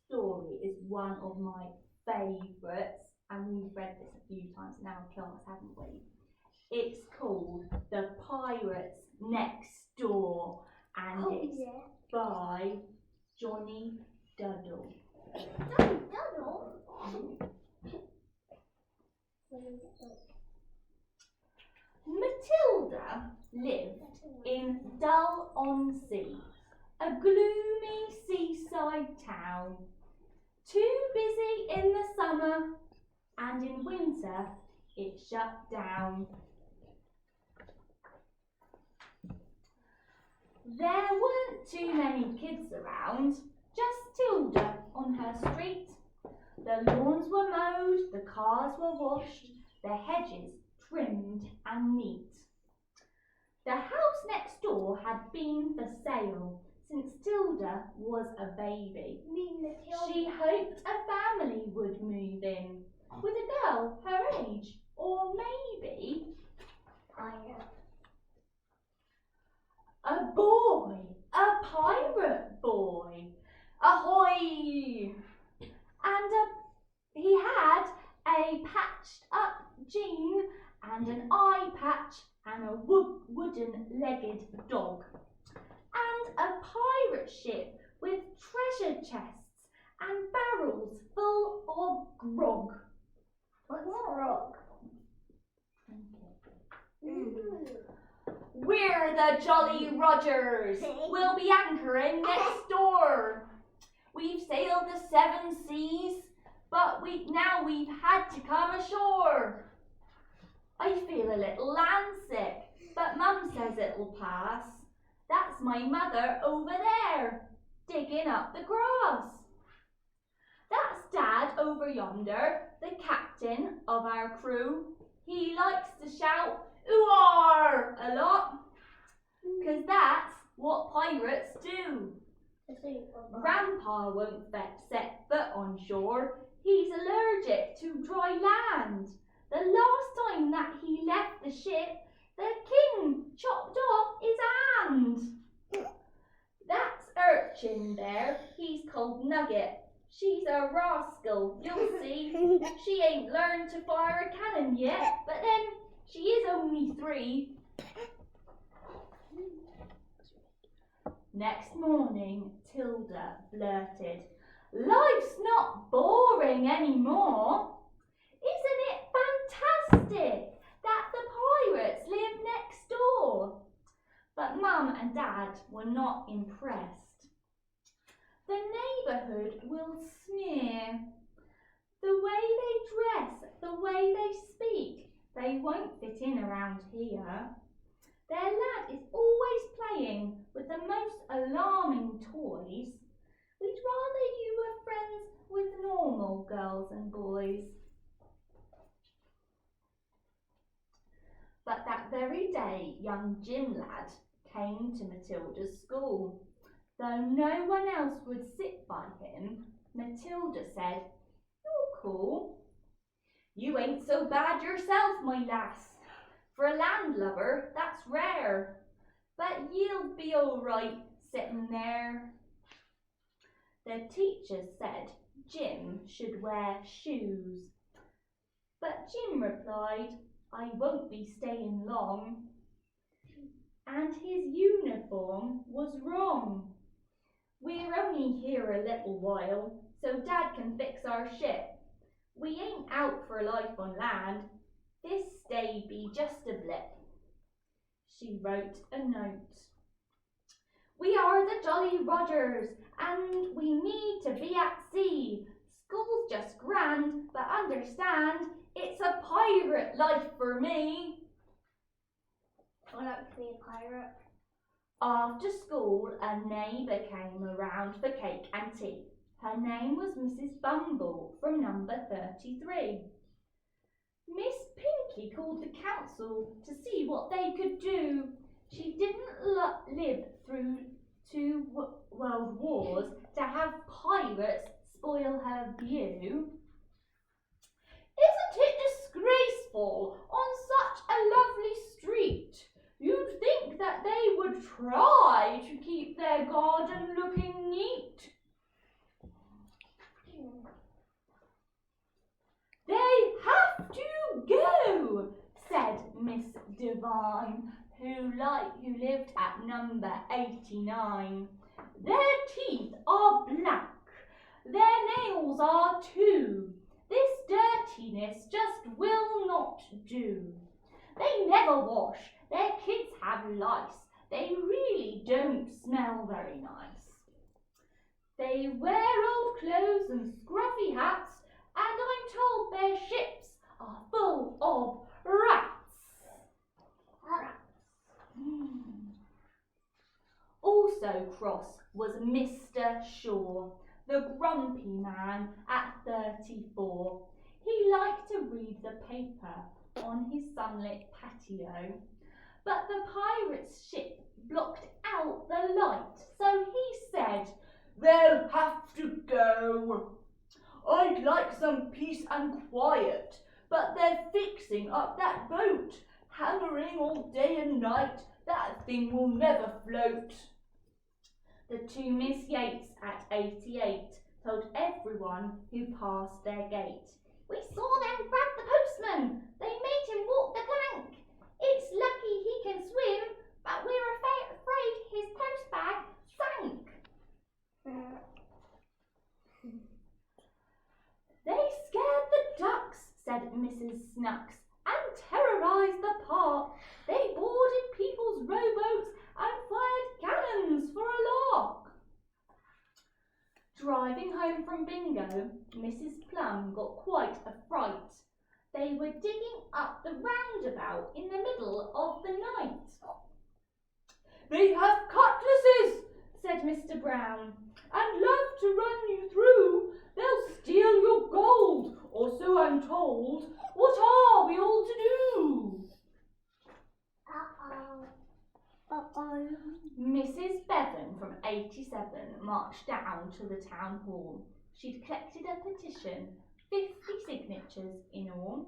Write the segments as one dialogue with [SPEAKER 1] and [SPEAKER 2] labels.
[SPEAKER 1] story is one of my favourites, and we've read this a few times in our class, haven't we? It's called The Pirates Next Door, and it's by Jonny Duddle.
[SPEAKER 2] Jonny Duddle?
[SPEAKER 1] Matilda lived in Dull-on-Sea, a gloomy seaside town, too busy in the summer, and in winter it shut down. There weren't too many kids around, just Tilda on her street. The lawns were mowed, the cars were washed, the hedges trimmed and neat. The house next door had been for sale since Tilda was a baby. She hoped a family would move in, with a girl her age, or maybe a boy, a pirate boy. Ahoy! And he had a patched up jean and an eye patch and a wooden-legged dog. And a pirate ship with treasure chests and barrels full of grog.
[SPEAKER 2] What's grog?
[SPEAKER 1] We're the Jolly Rogers. We'll be anchoring next door. We've sailed the 7 seas, but now we've had to come ashore. I feel a little landsick, but Mum says it'll pass. That's my mother over there, digging up the grass. That's Dad over yonder, the captain of our crew. He likes to shout, "Ooh-ar!" a lot, 'cause that's what pirates do. Grandpa won't set foot on shore. He's allergic to dry land. The last time that he left the ship, the king chopped off his hand. That's Urchin there. He's called Nugget. She's a rascal, you'll see. She ain't learned to fire a cannon yet, but then she is only 3. Next morning, Tilda blurted, "Life's not boring anymore. Isn't it fantastic that the pirates live next door?" But Mum and Dad were not impressed. The neighbourhood will sneer. The way they dress, the way they speak, they won't fit in around here. Their lad is always playing with the most alarming toys. We'd rather you were friends with normal girls and boys. But that very day, young Jim lad came to Matilda's school. Though no one else would sit by him, Matilda said, "You're cool. You ain't so bad yourself, my lass. For a landlubber, that's rare. But you'll be all right sitting there." The teacher said Jim should wear shoes. But Jim replied, "I won't be staying long." And his uniform was wrong. "We're only here a little while, so Dad can fix our ship. We ain't out for life on land. This stay be just a blip." She wrote a note. "We are the Jolly Rogers, and we need to be at sea. School's just grand, but understand, it's a pirate life for me."
[SPEAKER 2] I like to be a pirate.
[SPEAKER 1] After school, a neighbour came around for cake and tea. Her name was Mrs. Bumble from number 33. Miss Pinky called the council to see what they could do. She didn't live through 2 world wars to have pirates spoil her view. "Isn't it disgraceful on such a lovely street? You'd think that they would try to keep their garden looking neat." divine who lived at number 89. Their teeth are black, their nails are too. This dirtiness just will not do. They never wash, their kids have lice, they really don't smell very nice. They wear old clothes and scruffy hats, and I'm told their ships are full of rats. Also cross was Mr. Shaw, the grumpy man at 34. He liked to read the paper on his sunlit patio, but the pirate's ship blocked out the light, so he said, "They'll have to go. I'd like some peace and quiet, but they're fixing up that boat, hammering all day and night. That thing will never float." The two Miss Yates at 88 told everyone who passed their gate, "We saw them grab the postman. They made him walk the plank. It's lucky he can swim, but we're afraid his post bag sank." "They scared the ducks," said Mrs. Snooks, "and terrorised the park. They boarded people's rowboats and fired cannons for a lark." Driving home from bingo, Mrs. Plum got quite a fright. They were digging up the roundabout in the middle of the night. "They have cutlasses," said Mr. Brown, "and love to run you through. They'll steal your gold, or so I'm told. What are we all to do?" Mrs. Bevan from 87 marched down to the town hall. She'd collected a petition, 50 signatures in all.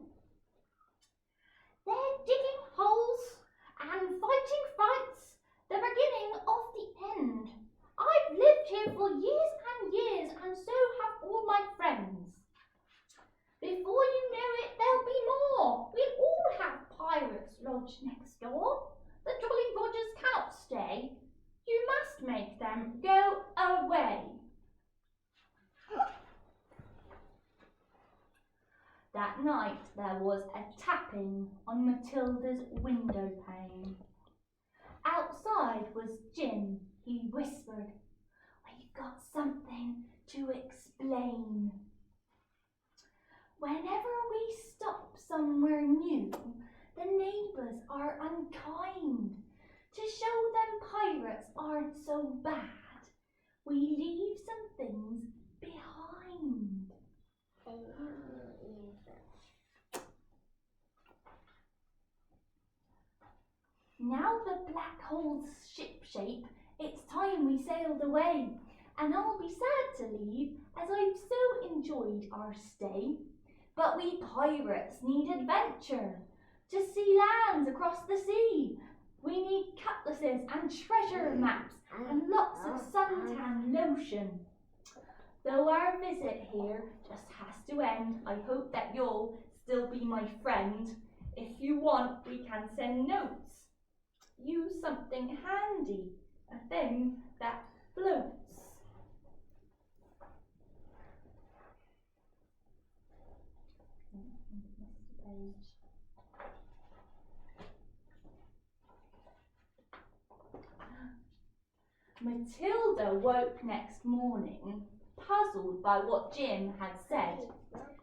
[SPEAKER 1] "They're digging holes and fighting fights, the beginning of the end. I've lived here for years and years, and so have all my friends. Before you know it, there'll be more. We'll all have pirates lodged next door. The Jolly Rogers cannot stay. You must make them go away." That night there was a tapping on Matilda's window pane. Outside was Jim. He whispered, "We've got something to explain. Whenever we stop somewhere new, the neighbours are unkind. To show them pirates aren't so bad, we leave some things behind." Now the black hole's shipshape, it's time we sailed away, and I'll be sad to leave, as I've so enjoyed our stay. But we pirates need adventure, to see lands across the sea. We need cutlasses and treasure maps and lots of suntan lotion. Though our visit here just has to end, I hope that you'll still be my friend. If you want, we can send notes. Use something handy, a thing that floats. Matilda woke next morning, puzzled by what Jim had said.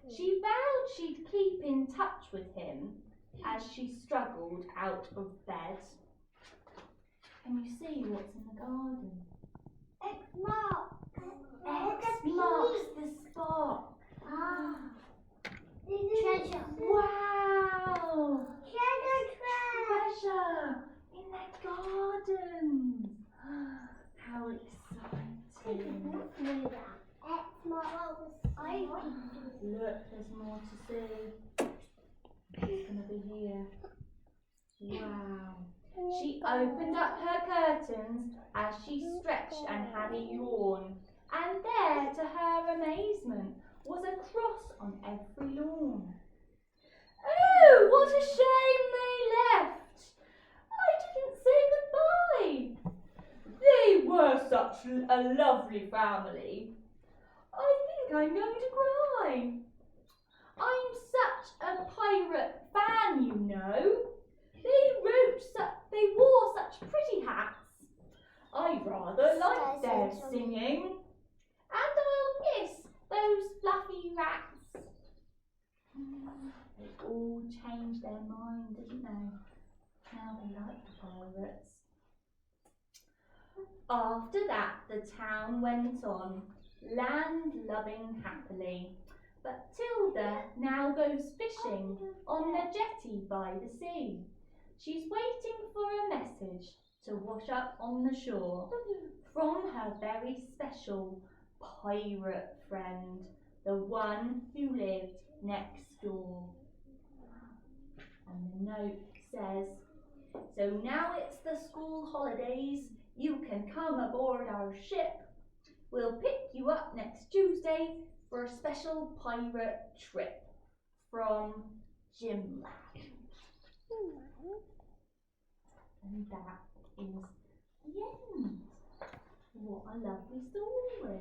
[SPEAKER 1] She vowed she'd keep in touch with him as she struggled out of bed. Can you see what's in the garden?
[SPEAKER 2] X marks.
[SPEAKER 1] X marks the spot.
[SPEAKER 2] Treasure.
[SPEAKER 1] Wow!
[SPEAKER 2] Treasure.
[SPEAKER 1] Treasure in the garden. How exciting.
[SPEAKER 2] X marks.
[SPEAKER 1] Look, there's more to see. It's going to be here. Wow. She opened up her curtains as she stretched and had a yawn. And there, to her amazement, was a cross on every lawn. Oh, what a shame they left! such a lovely family. I think I'm going to cry. I'm such a pirate fan, you know. They wore such pretty hats. I rather like their singing. And I'll miss those fluffy rats. They all changed their mind, didn't they? Now they like the pirates. After that, the town went on, land-lubbing happily. But Tilda now goes fishing on the jetty by the sea. She's waiting for a message to wash up on the shore from her very special pirate friend, the one who lived next door. And the note says, "So now it's the school holidays. You can come aboard our ship. We'll pick you up next Tuesday for a special pirate trip from Jim Lad." And that is the end. What a lovely story.